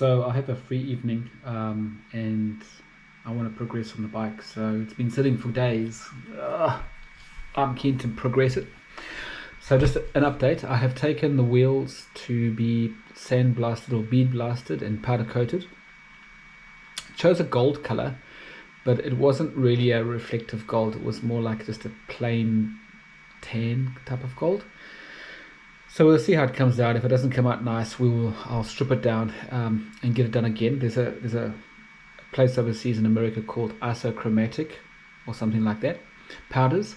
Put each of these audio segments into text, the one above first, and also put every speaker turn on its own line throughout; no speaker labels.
So I have a free evening and I want to progress on the bike. So it's been sitting for days. I'm keen to progress it. So just an update. I have taken the wheels to be sandblasted or bead blasted and powder coated. Chose a gold color, but it wasn't really a reflective gold. It was more like just a plain tan type of gold. So we'll see how it comes out. If it doesn't come out nice, I'll strip it down and get it done again. There's a place overseas in America called isochromatic or something like that. Powders,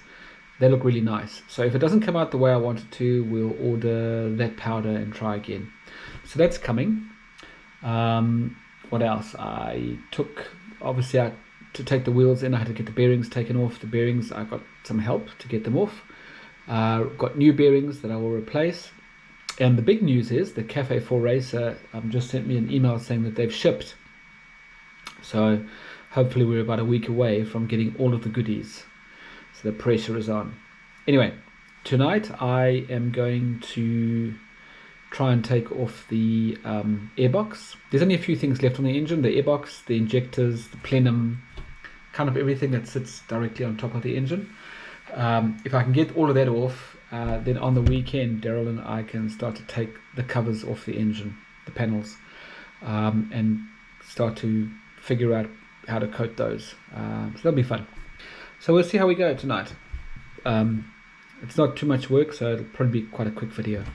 they look really nice. So if it doesn't come out the way I want it to, we'll order that powder and try again. So that's coming. What else? Obviously to take the wheels in, I had to get the bearings taken off. The bearings, I got some help to get them off. Got new bearings that I will replace. And the big news is the Café 4 Racer just sent me an email saying that they've shipped. So hopefully we're about a week away from getting all of the goodies. So the pressure is on. Anyway, tonight I am going to try and take off the airbox. There's only a few things left on the engine. The airbox, the injectors, the plenum, kind of everything that sits directly on top of the engine. If I can get all of that off, then on the weekend Daryl and I can start to take the covers off the engine, the panels, and start to figure out how to coat those. So that'll be fun. So we'll see how we go tonight. It's not too much work, so it'll probably be quite a quick video.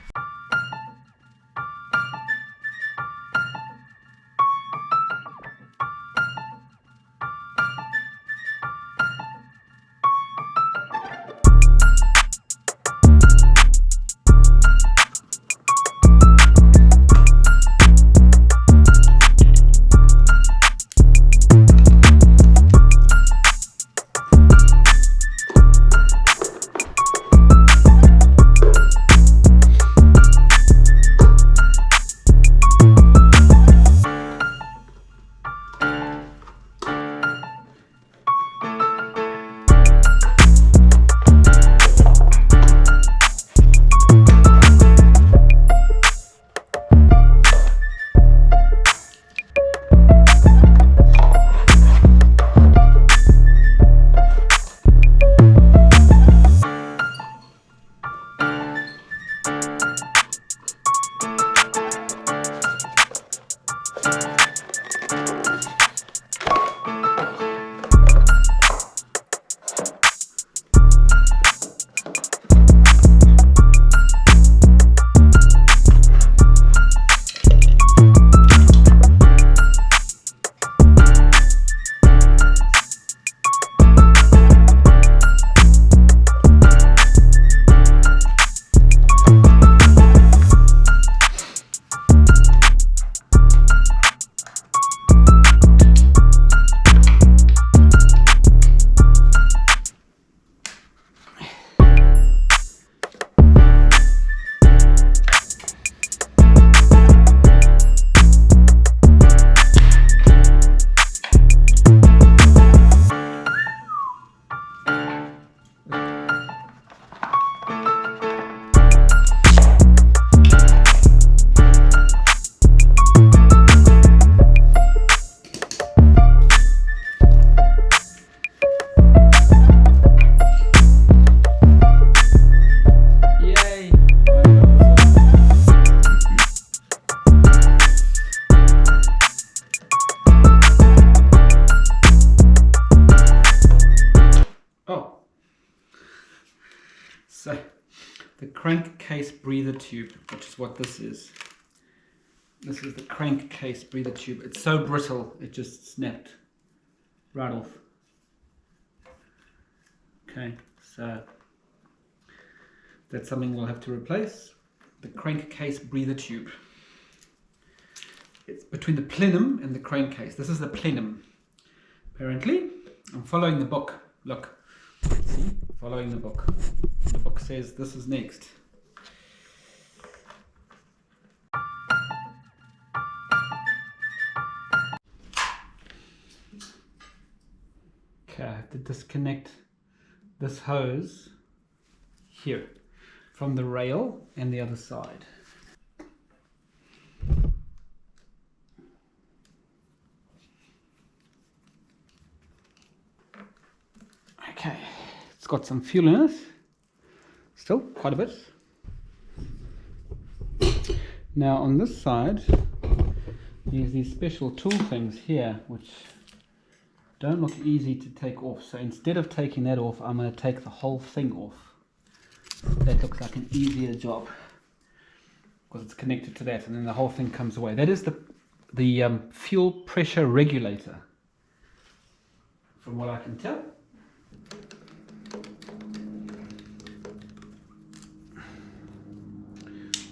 So the crankcase breather tube, which is what this is. This is the crankcase breather tube. It's so brittle, it just snapped right off. Okay, so that's something we'll have to replace. The crankcase breather tube. It's between the plenum and the crankcase. This is the plenum. Apparently, I'm following the book. Look, see, following the book. The book says this is next. Okay, I have to disconnect this hose here from the rail and the other side. got some fuel in it. Still quite a bit. Now on this side, there's these special tool things here which don't look easy to take off. So instead of taking that off, I'm going to take the whole thing off. That looks like an easier job because it's connected to that, and then the whole thing comes away. That is the fuel pressure regulator, from what I can tell.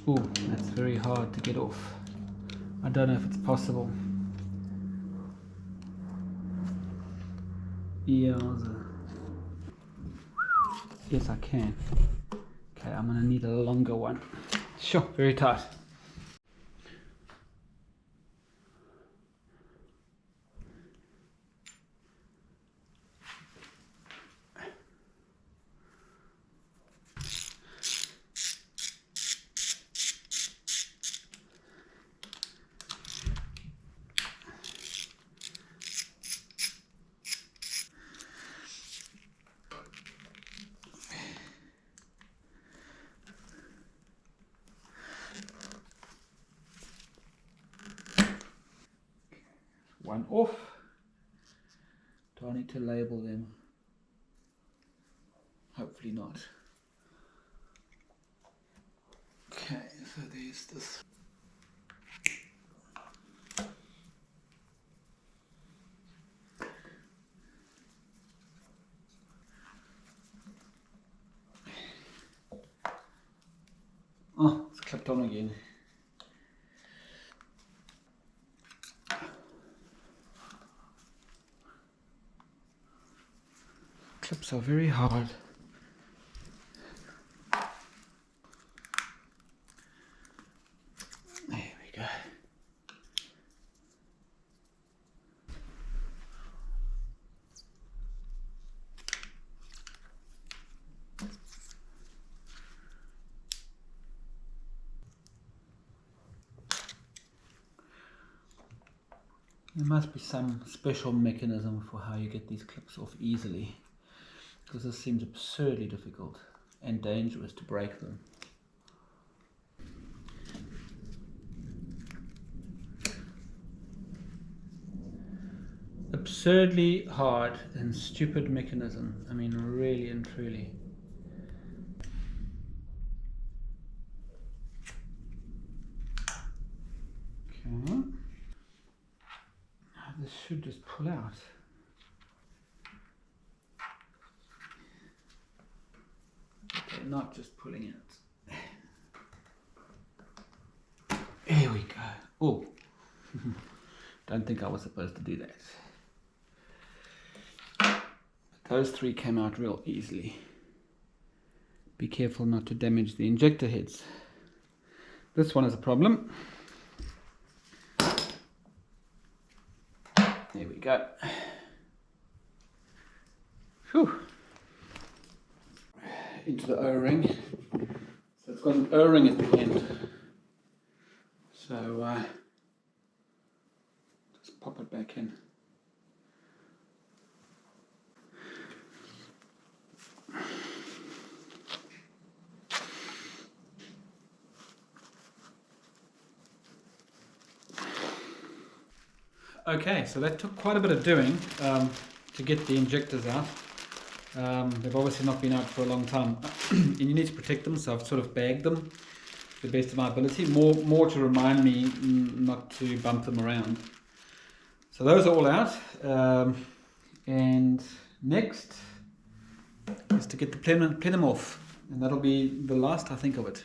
Oh, that's very hard to get off. I don't know if it's possible. Yeah, yes, I can. Okay, I'm gonna need a longer one. Sure, very tight. One off. Do I need to label them? Hopefully not. Okay, so there's this. Oh, it's clipped on again. Clips are very hard. There we go. There must be some special mechanism for how you get these clips off easily, because this seems absurdly difficult and dangerous to break them. Absurdly hard and stupid mechanism. I mean, really and truly. Okay. This should just pull out. Okay, not just pulling it. Here we go. Oh, don't think I was supposed to do that. But those three came out real easily. Be careful not to damage the injector heads. This one is a problem. There we go. Whew. Into the O-ring. So it's got an O-ring at the end. So just pop it back in. Okay, so that took quite a bit of doing to get the injectors out. They've obviously not been out for a long time, and you need to protect them, so I've sort of bagged them to the best of my ability, more to remind me not to bump them around. So those are all out, and next is to get the plenum off, and that'll be the last I think of it.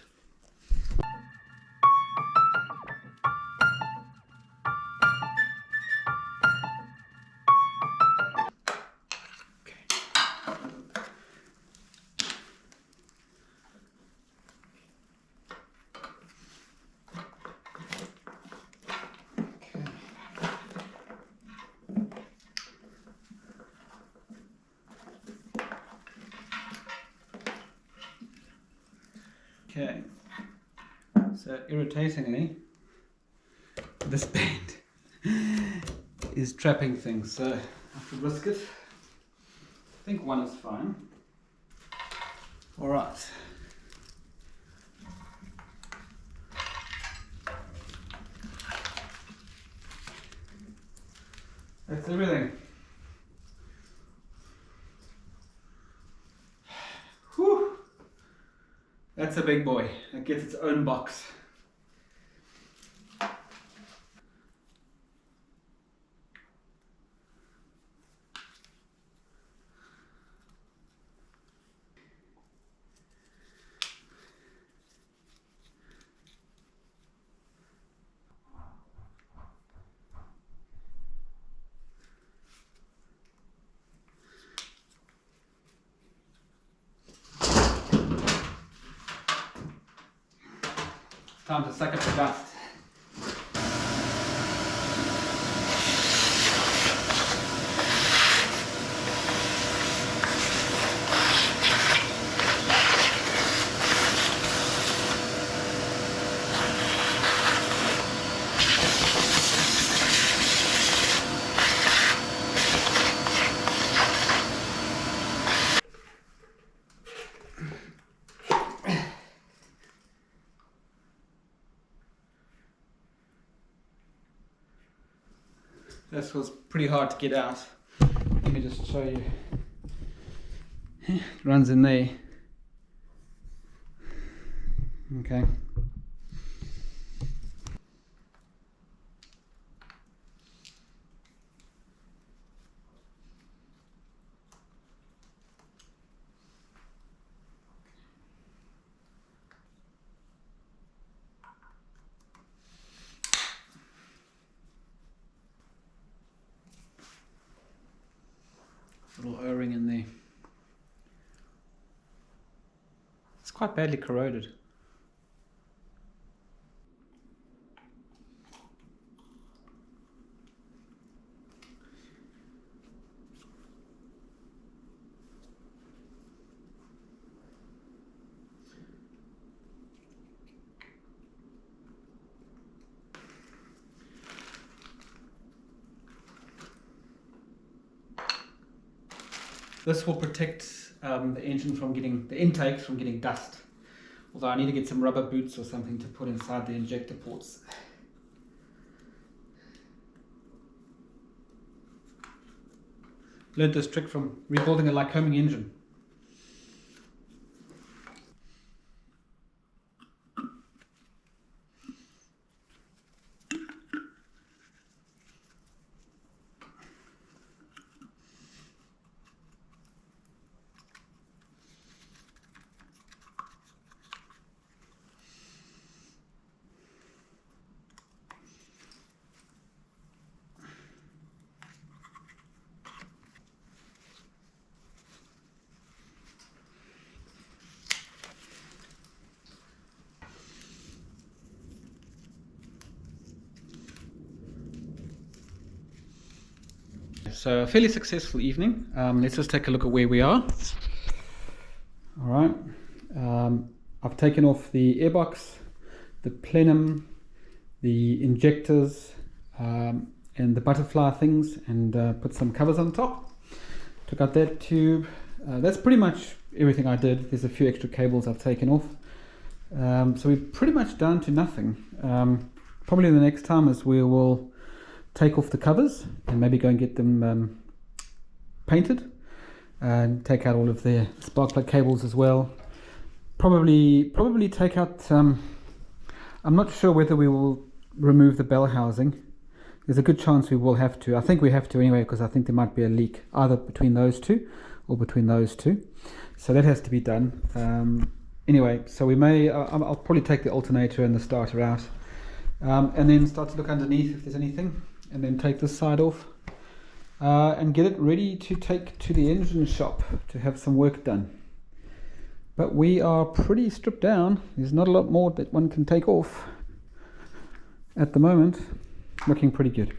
Okay, so irritatingly, this band is trapping things, so I have to risk it. I think one is fine. All right. That's everything. Whew. That's a big boy. It gets its own box. Time to suck up the dust. This was pretty hard to get out. Let me just show you. It runs in there. Okay. Little O-ring in there. It's quite badly corroded. This will protect the engine from getting, the intakes from getting dust. Although I need to get some rubber boots or something to put inside the injector ports. Learned this trick from rebuilding a Lycoming engine. So a fairly successful evening. Let's just take a look at where we are. All right. I've taken off the Airbox, the Plenum, the injectors, and the butterfly things, and put some covers on top. Took out that tube. That's pretty much everything I did. There's a few extra cables I've taken off. So we're pretty much down to nothing. Probably the next time is we will take off the covers and maybe go and get them painted, and take out all of their spark plug cables as well. Probably take out, I'm not sure whether we will remove the bell housing. There's a good chance we will have to. I think we have to anyway, because I think there might be a leak either between those two or between those two. So that has to be done. Anyway, so we may, I'll probably take the alternator and the starter out, and then start to look underneath if there's anything, and then take this side off, and get it ready to take to the engine shop to have some work done. But we are pretty stripped down. There's not a lot more that one can take off at the moment. Looking pretty good.